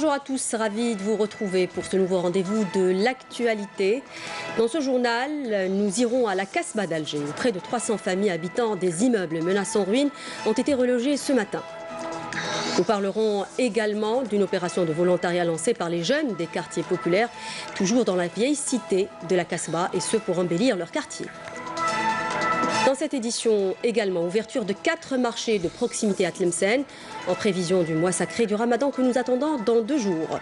Bonjour à tous, ravi de vous retrouver pour ce nouveau rendez-vous de l'actualité. Dans ce journal, nous irons à la Casbah d'Alger, où près de 300 familles habitant des immeubles menaçant ruine ont été relogées ce matin. Nous parlerons également d'une opération de volontariat lancée par les jeunes des quartiers populaires, toujours dans la vieille cité de la Casbah, et ce pour embellir leur quartier. Dans cette édition également, ouverture de 4 marchés de proximité à Tlemcen, en prévision du mois sacré du Ramadan que nous attendons dans 2 jours.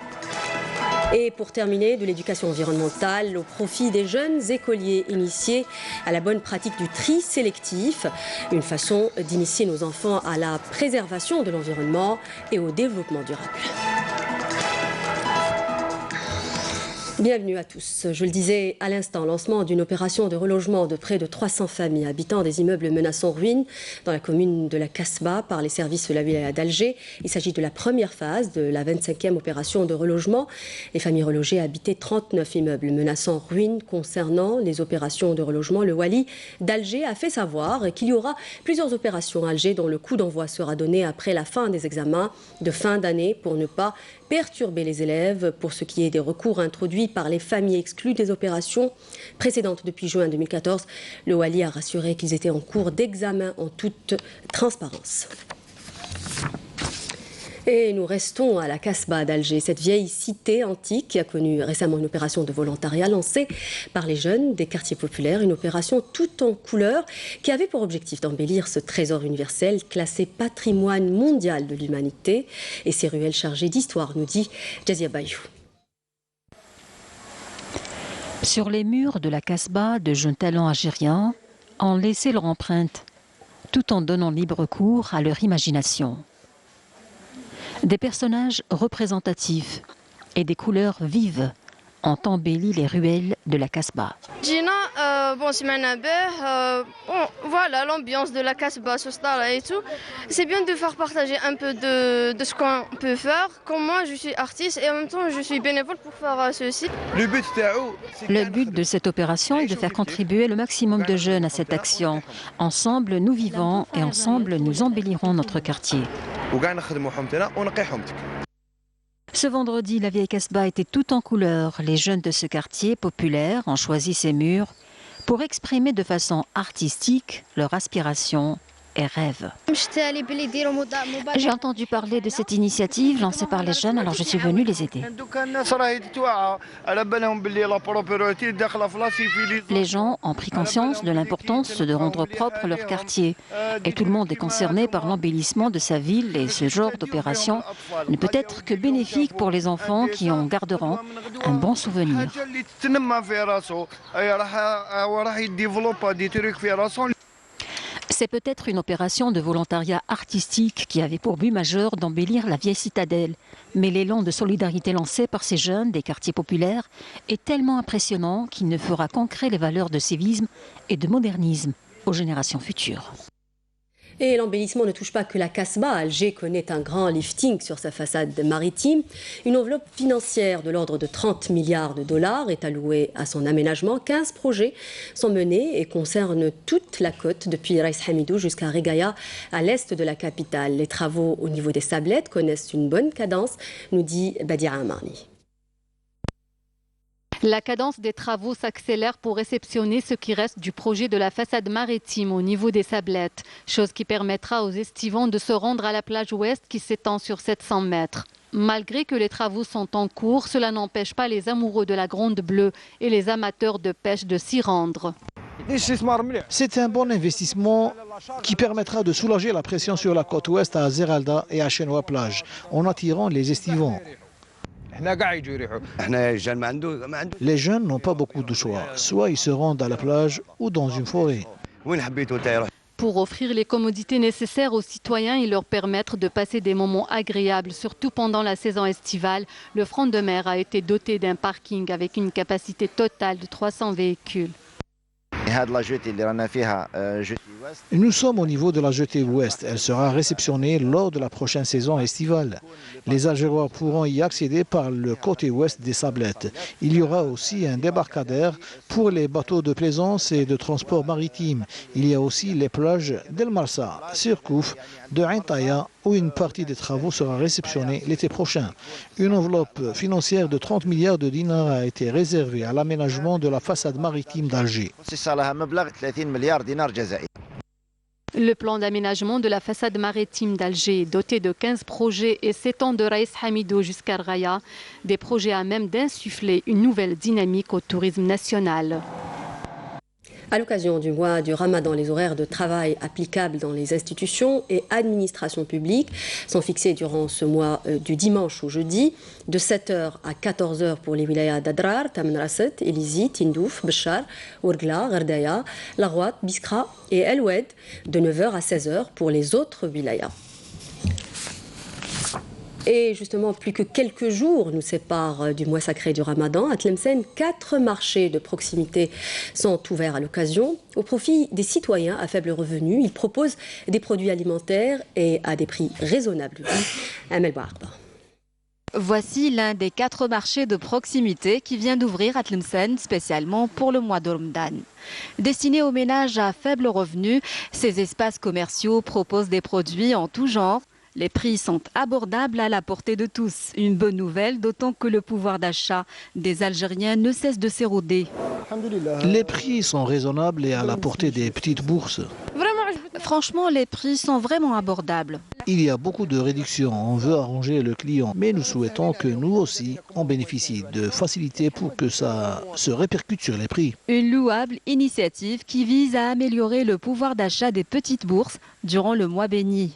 Et pour terminer, de l'éducation environnementale au profit des jeunes écoliers initiés à la bonne pratique du tri sélectif, une façon d'initier nos enfants à la préservation de l'environnement et au développement durable. Bienvenue à tous. Je le disais à l'instant, lancement d'une opération de relogement de près de 300 familles habitant des immeubles menaçant ruine dans la commune de la Casbah par les services de la wilaya d'Alger. Il s'agit de la première phase de la 25e opération de relogement. Les familles relogées habitaient 39 immeubles menaçant ruine. Concernant les opérations de relogement, le wali d'Alger a fait savoir qu'il y aura plusieurs opérations à Alger dont le coup d'envoi sera donné après la fin des examens de fin d'année pour ne pas perturber les élèves. Pour ce qui est des recours introduits par les familles exclues des opérations précédentes depuis juin 2014, le wali a rassuré qu'ils étaient en cours d'examen en toute transparence. Et nous restons à la Casbah d'Alger, cette vieille cité antique qui a connu récemment une opération de volontariat lancée par les jeunes des quartiers populaires, une opération toute en couleurs qui avait pour objectif d'embellir ce trésor universel classé patrimoine mondial de l'humanité et ses ruelles chargées d'histoire, nous dit Jazia Bayou. Sur les murs de la Casbah, de jeunes talents algériens ont laissé leur empreinte, tout en donnant libre cours à leur imagination. Des personnages représentatifs et des couleurs vives ont embelli les ruelles de la Casbah. Voilà l'ambiance de la Casbah, et tout. C'est bien de faire partager un peu de ce qu'on peut faire. Comme moi, je suis artiste et en même temps, je suis bénévole pour faire ceci. Le but de cette opération est de faire contribuer le maximum de jeunes à cette action. Ensemble, nous vivons et ensemble, nous embellirons notre quartier. Ce vendredi, la vieille Casbah était tout en couleurs. Les jeunes de ce quartier populaire ont choisi ces murs pour exprimer de façon artistique leur aspiration et rêve. J'ai entendu parler de cette initiative lancée par les jeunes, alors je suis venu les aider. Les gens ont pris conscience de l'importance de rendre propre leur quartier et tout le monde est concerné par l'embellissement de sa ville et ce genre d'opération ne peut être que bénéfique pour les enfants qui en garderont un bon souvenir. C'est peut-être une opération de volontariat artistique qui avait pour but majeur d'embellir la vieille citadelle. Mais l'élan de solidarité lancé par ces jeunes des quartiers populaires est tellement impressionnant qu'il ne fera qu'ancrer les valeurs de civisme et de modernisme aux générations futures. Et l'embellissement ne touche pas que la Casbah. Alger connaît un grand lifting sur sa façade maritime. Une enveloppe financière de l'ordre de 30 milliards de dollars est allouée à son aménagement. 15 projets sont menés et concernent toute la côte, depuis Rais Hamidou jusqu'à Regaya, à l'est de la capitale. Les travaux au niveau des sablettes connaissent une bonne cadence, nous dit Badia Amarni. La cadence des travaux s'accélère pour réceptionner ce qui reste du projet de la façade maritime au niveau des sablettes, chose qui permettra aux estivants de se rendre à la plage ouest qui s'étend sur 700 mètres. Malgré que les travaux sont en cours, cela n'empêche pas les amoureux de la Grande Bleue et les amateurs de pêche de s'y rendre. C'est un bon investissement qui permettra de soulager la pression sur la côte ouest à Zeralda et à Chenois plage en attirant les estivants. Les jeunes n'ont pas beaucoup de choix. Soit ils se rendent à la plage ou dans une forêt. Pour offrir les commodités nécessaires aux citoyens et leur permettre de passer des moments agréables, surtout pendant la saison estivale, le front de mer a été doté d'un parking avec une capacité totale de 300 véhicules. Nous sommes au niveau de la jetée ouest. Elle sera réceptionnée lors de la prochaine saison estivale. Les Algérois pourront y accéder par le côté ouest des sablettes. Il y aura aussi un débarcadère pour les bateaux de plaisance et de transport maritime. Il y a aussi les plages d'El Marsa, Sirkouf, de Ain Taya où une partie des travaux sera réceptionnée l'été prochain. Une enveloppe financière de 30 milliards de dinars a été réservée à l'aménagement de la façade maritime d'Alger. Le plan d'aménagement de la façade maritime d'Alger, doté de 15 projets et s'étend de Raïs Hamidou jusqu'à Raya, des projets à même d'insuffler une nouvelle dynamique au tourisme national. À l'occasion du mois du Ramadan, les horaires de travail applicables dans les institutions et administrations publiques sont fixés durant ce mois du dimanche au jeudi, de 7h à 14h pour les wilayas d'Adrar, Tamanrasset, Elizi, Tindouf, Béchar, Ourgla, Gardaya, Larouat, Biskra et El Oued, de 9h à 16h pour les autres wilayas. Et justement, plus que quelques jours nous séparent du mois sacré du Ramadan. À Tlemcen, 4 marchés de proximité sont ouverts à l'occasion. Au profit des citoyens à faible revenu, ils proposent des produits alimentaires et à des prix raisonnables. Amel Barba. Voici l'un des 4 marchés de proximité qui vient d'ouvrir à Tlemcen spécialement pour le mois de Ramadan. Destinés aux ménages à faible revenu, ces espaces commerciaux proposent des produits en tout genre. Les prix sont abordables à la portée de tous. Une bonne nouvelle, d'autant que le pouvoir d'achat des Algériens ne cesse de s'éroder. Les prix sont raisonnables et à la portée des petites bourses. Franchement, les prix sont vraiment abordables. Il y a beaucoup de réductions, on veut arranger le client, mais nous souhaitons que nous aussi, on bénéficie de facilités pour que ça se répercute sur les prix. Une louable initiative qui vise à améliorer le pouvoir d'achat des petites bourses durant le mois béni.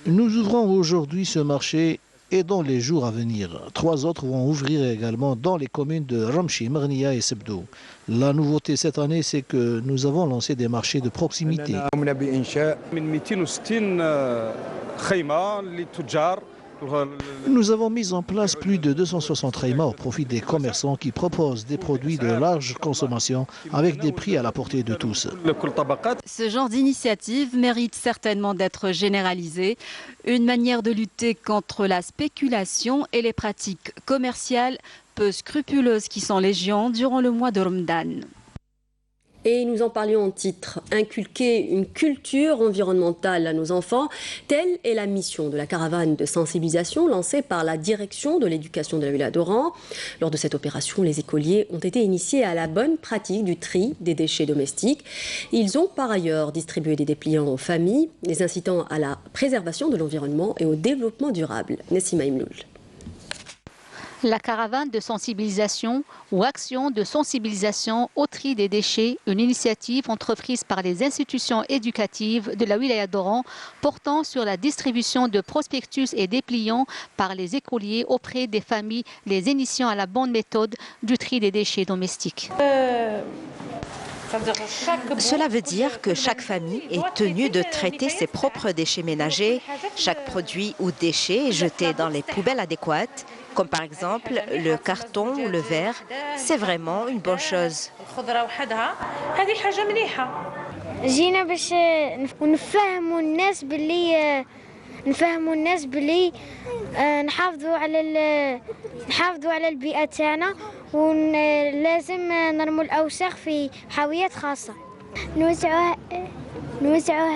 Nous ouvrons aujourd'hui ce marché et dans les jours à venir. 3 autres vont ouvrir également dans les communes de Ramchi, Marnia et Sebdou. La nouveauté cette année, c'est que nous avons lancé des marchés de proximité. Nous avons mis en place plus de 260 khaïmas au profit des commerçants qui proposent des produits de large consommation avec des prix à la portée de tous. Ce genre d'initiative mérite certainement d'être généralisée. Une manière de lutter contre la spéculation et les pratiques commerciales peu scrupuleuses qui sont légion durant le mois de Ramadan. Et nous en parlions en titre, inculquer une culture environnementale à nos enfants, telle est la mission de la caravane de sensibilisation lancée par la direction de l'éducation de la wilaya d'Oran. Lors de cette opération, les écoliers ont été initiés à la bonne pratique du tri des déchets domestiques. Ils ont par ailleurs distribué des dépliants aux familles, les incitant à la préservation de l'environnement et au développement durable. Nessima Imloul. La caravane de sensibilisation ou action de sensibilisation au tri des déchets, une initiative entreprise par les institutions éducatives de la wilaya d'Oran portant sur la distribution de prospectus et dépliants par les écoliers auprès des familles, les initiant à la bonne méthode du tri des déchets domestiques. Cela veut dire que chaque famille est tenue de traiter ses propres déchets ménagers. Chaque produit ou déchet est jeté dans les poubelles adéquates, comme par exemple le carton ou le verre. C'est vraiment une bonne chose. نفهموا الناس باللي نحافظوا على البيئة تاعنا ولازم نرموا الأوساخ في حاويات خاصة. نوزعوا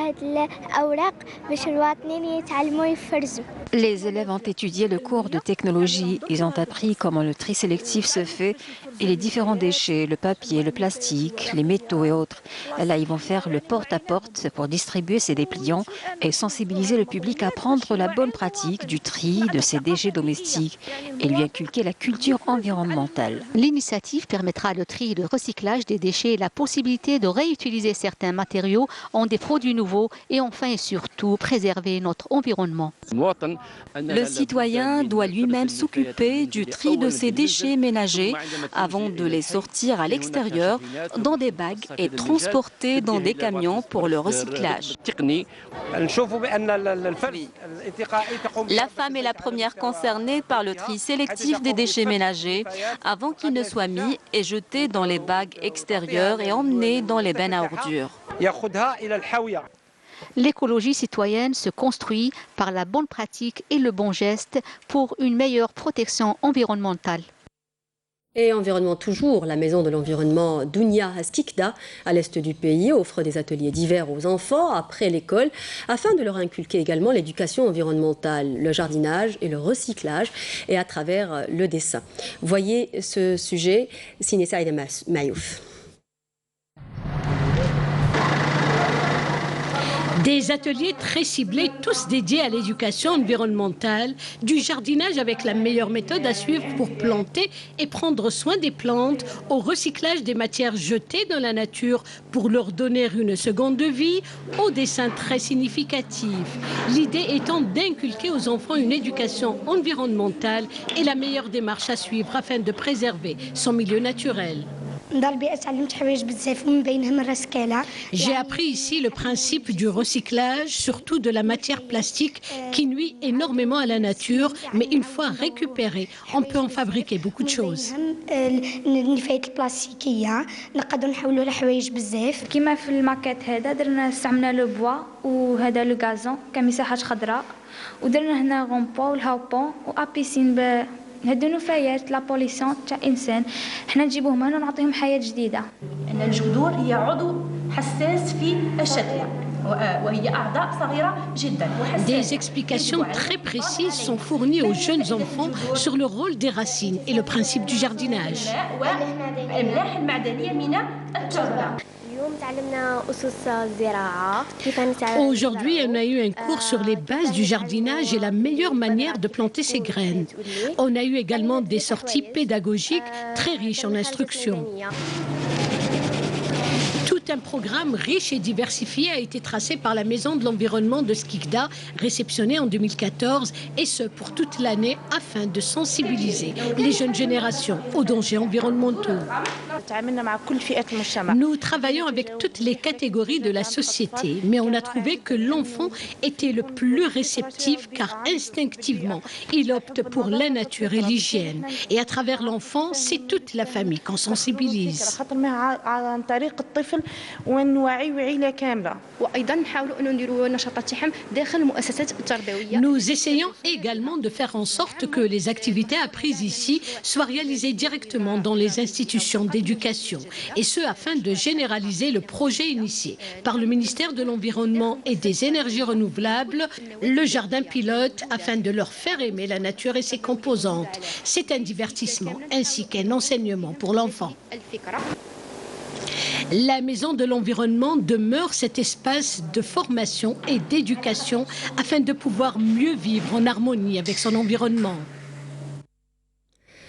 هاد الأوراق باش الواطنين يتعلموا يفرزوا. Les élèves ont étudié le cours de technologie. Ils ont appris comment le tri sélectif se fait et les différents déchets, le papier, le plastique, les métaux et autres. Là, ils vont faire le porte-à-porte pour distribuer ces dépliants et sensibiliser le public à prendre la bonne pratique du tri de ces déchets domestiques et lui inculquer la culture environnementale. L'initiative permettra le tri et le recyclage des déchets et la possibilité de réutiliser certains matériaux en des produits nouveaux et enfin et surtout préserver notre environnement. Le citoyen doit lui-même s'occuper du tri de ses déchets ménagers avant de les sortir à l'extérieur dans des bagues et transporter dans des camions pour le recyclage. La femme est la première concernée par le tri sélectif des déchets ménagers avant qu'ils ne soient mis et jetés dans les bagues extérieures et emmenés dans les bennes à ordures. L'écologie citoyenne se construit par la bonne pratique et le bon geste pour une meilleure protection environnementale. Et environnement toujours, la maison de l'environnement Dounia à Skikda, à l'est du pays, offre des ateliers divers aux enfants après l'école, afin de leur inculquer également l'éducation environnementale, le jardinage et le recyclage, et à travers le dessin. Voyez ce sujet, signé Saïda Mayouf. Des ateliers très ciblés, tous dédiés à l'éducation environnementale, du jardinage avec la meilleure méthode à suivre pour planter et prendre soin des plantes, au recyclage des matières jetées dans la nature pour leur donner une seconde vie, au dessin très significatif. L'idée étant d'inculquer aux enfants une éducation environnementale et la meilleure démarche à suivre afin de préserver son milieu naturel. J'ai appris ici le principe du recyclage, surtout de la matière plastique qui nuit énormément à la nature, mais une fois récupérée, on peut en fabriquer beaucoup de choses. كما في الماكيت هذا درنا استعملنا لو بوا وهذا لو غازون كمساحات خضراء ودرنا هنا غومبو والهاوبون وابيسين هادو نفايات لا بوليسيون تاع انسان حنا نجيبوهم هنا ونعطيهم حياه جديده. ان الجذور هي عضو حساس في الشتله وهي اعضاء صغيره جدا. Des explications très précises sont fournies aux jeunes enfants sur le rôle des racines et le principe du jardinage. والاملاح المعدنيه من التربه. Aujourd'hui, on a eu un cours sur les bases du jardinage et la meilleure manière de planter ses graines. On a eu également des sorties pédagogiques très riches en instructions. Tout un programme riche et diversifié a été tracé par la Maison de l'environnement de Skikda, réceptionnée en 2014, et ce pour toute l'année afin de sensibiliser les jeunes générations aux dangers environnementaux. Nous travaillons avec toutes les catégories de la société, mais on a trouvé que l'enfant était le plus réceptif car instinctivement, il opte pour la nature et l'hygiène. Et à travers l'enfant, c'est toute la famille qu'on sensibilise. Nous essayons également de faire en sorte que les activités apprises ici soient réalisées directement dans les institutions d'éducation, et ce afin de généraliser le projet initié par le ministère de l'Environnement et des Énergies renouvelables, le jardin pilote, afin de leur faire aimer la nature et ses composantes. C'est un divertissement ainsi qu'un enseignement pour l'enfant. La Maison de l'environnement demeure cet espace de formation et d'éducation afin de pouvoir mieux vivre en harmonie avec son environnement.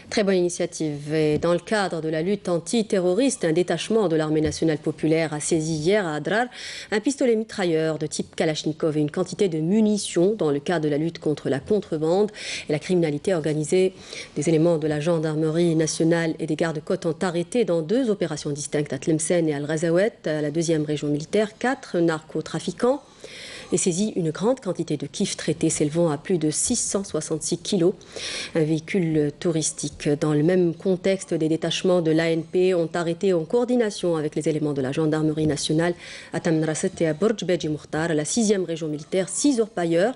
Très bonne initiative. Et dans le cadre de la lutte antiterroriste, un détachement de l'armée nationale populaire a saisi hier à Adrar un pistolet mitrailleur de type Kalachnikov et une quantité de munitions dans le cadre de la lutte contre la contrebande et la criminalité organisée. Des éléments de la gendarmerie nationale et des gardes-côtes ont arrêté dans 2 opérations distinctes à Tlemcen et à Al-Ghazawet, à la 2e région militaire, 4 narcotrafiquants et saisi une grande quantité de kif traités s'élevant à plus de 666 kilos. Un véhicule touristique. Dans le même contexte, des détachements de l'ANP ont arrêté en coordination avec les éléments de la gendarmerie nationale à Tamraset et à Borj Beji Mukhtar, à la 6e région militaire, 6 orpailleurs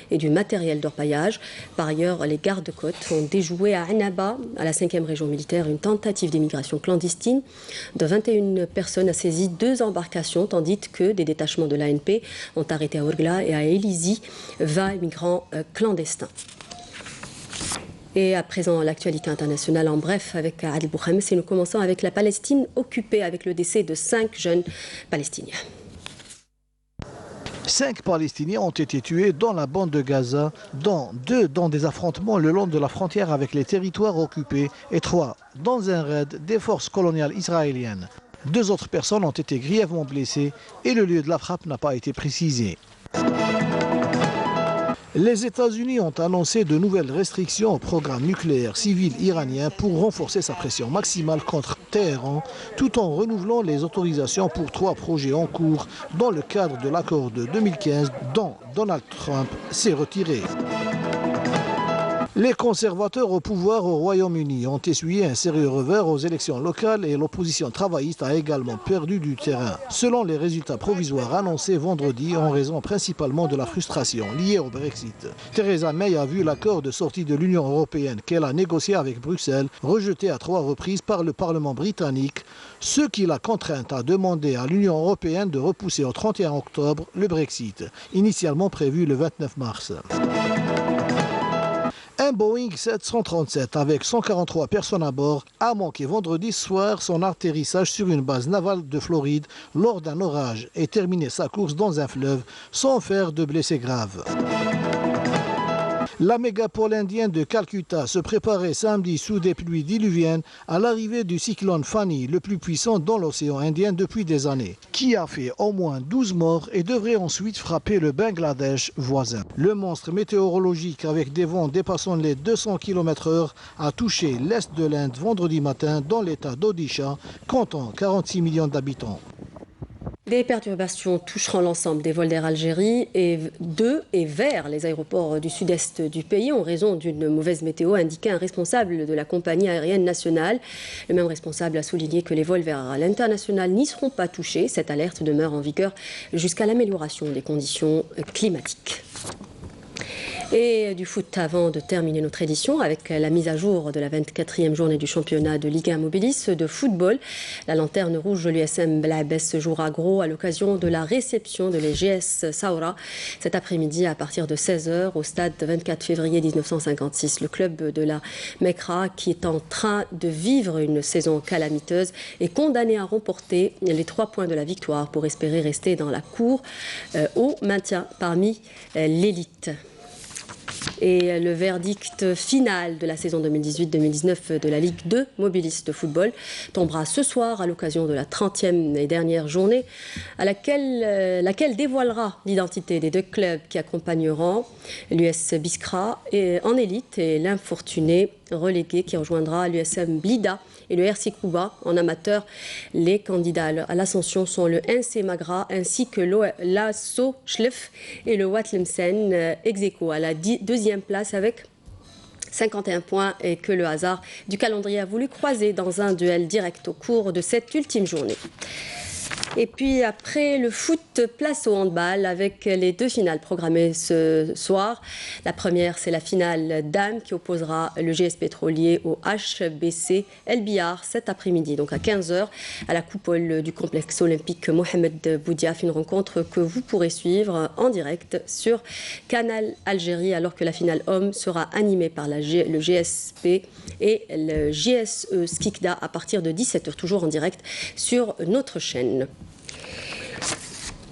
et du matériel d'orpaillage. Par ailleurs, les gardes-côtes ont déjoué à Annaba, à la 5e région militaire, une tentative d'immigration clandestine. De 21 personnes a saisi 2 embarcations, tandis que des détachements de l'ANP ont arrêté à Orgla et à Elizy 20 migrants clandestins. Et à présent, l'actualité internationale en bref avec Adel Bouhames. Et nous commençons avec la Palestine occupée avec le décès de 5 jeunes Palestiniens. 5 Palestiniens ont été tués dans la bande de Gaza, dont 2 dans des affrontements le long de la frontière avec les territoires occupés et 3 dans un raid des forces coloniales israéliennes. 2 autres personnes ont été grièvement blessées et le lieu de la frappe n'a pas été précisé. Les États-Unis ont annoncé de nouvelles restrictions au programme nucléaire civil iranien pour renforcer sa pression maximale contre Téhéran, tout en renouvelant les autorisations pour 3 projets en cours dans le cadre de l'accord de 2015 dont Donald Trump s'est retiré. Les conservateurs au pouvoir au Royaume-Uni ont essuyé un sérieux revers aux élections locales et l'opposition travailliste a également perdu du terrain, selon les résultats provisoires annoncés vendredi en raison principalement de la frustration liée au Brexit. Theresa May a vu l'accord de sortie de l'Union européenne qu'elle a négocié avec Bruxelles rejeté à 3 reprises par le Parlement britannique, ce qui l'a contrainte à demander à l'Union européenne de repousser au 31 octobre le Brexit, initialement prévu le 29 mars. Un Boeing 737 avec 143 personnes à bord a manqué vendredi soir son atterrissage sur une base navale de Floride lors d'un orage et terminé sa course dans un fleuve sans faire de blessés graves. La mégapole indienne de Calcutta se préparait samedi sous des pluies diluviennes à l'arrivée du cyclone Fani, le plus puissant dans l'océan Indien depuis des années, qui a fait au moins 12 morts et devrait ensuite frapper le Bangladesh voisin. Le monstre météorologique avec des vents dépassant les 200 km/h a touché l'est de l'Inde vendredi matin dans l'état d'Odisha, comptant 46 millions d'habitants. Des perturbations toucheront l'ensemble des vols d'Air Algérie de et vers les aéroports du sud-est du pays en raison d'une mauvaise météo, a indiqué un responsable de la compagnie aérienne nationale. Le même responsable a souligné que les vols vers l'international n'y seront pas touchés. Cette alerte demeure en vigueur jusqu'à l'amélioration des conditions climatiques. Et du foot avant de terminer notre édition avec la mise à jour de la 24e journée du championnat de Ligue 1 Mobilis de football. La lanterne rouge de l'USM Blabès se jouera gros à l'occasion de la réception de l'EGS Saoura cet après-midi à partir de 16h au stade 24 février 1956. Le club de la Mekra, qui est en train de vivre une saison calamiteuse, est condamné à remporter les 3 points de la victoire pour espérer rester dans la cour au maintien parmi l'élite. Et le verdict final de la saison 2018-2019 de la Ligue 2 Mobilis de football tombera ce soir à l'occasion de la 30e et dernière journée à laquelle dévoilera l'identité des 2 clubs qui accompagneront l'US Biskra en élite et l'infortuné relégué qui rejoindra l'USM Blida et le RC Kouba en amateur. Les candidats à l'ascension sont le NC Magra ainsi que l'ASSO Schlef et le Watlemsen ex-aequo à la 2e place avec 51 points et que le hasard du calendrier a voulu croiser dans un duel direct au cours de cette ultime journée. Et puis après le foot, place au handball avec les 2 finales programmées ce soir. La première, c'est la finale dames qui opposera le GS Pétrolier au HBC El Biar cet après-midi, donc à 15h à la coupole du complexe olympique Mohamed Boudiaf. Une rencontre que vous pourrez suivre en direct sur Canal Algérie, alors que la finale homme sera animée par le GSP et le JSE Skikda à partir de 17h, toujours en direct sur notre chaîne.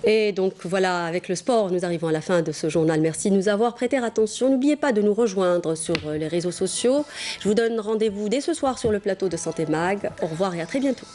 Et donc voilà, avec le sport, nous arrivons à la fin de ce journal. Merci de nous avoir prêté attention. N'oubliez pas de nous rejoindre sur les réseaux sociaux. Je vous donne rendez-vous dès ce soir sur le plateau de Santé Mag. Au revoir et à très bientôt.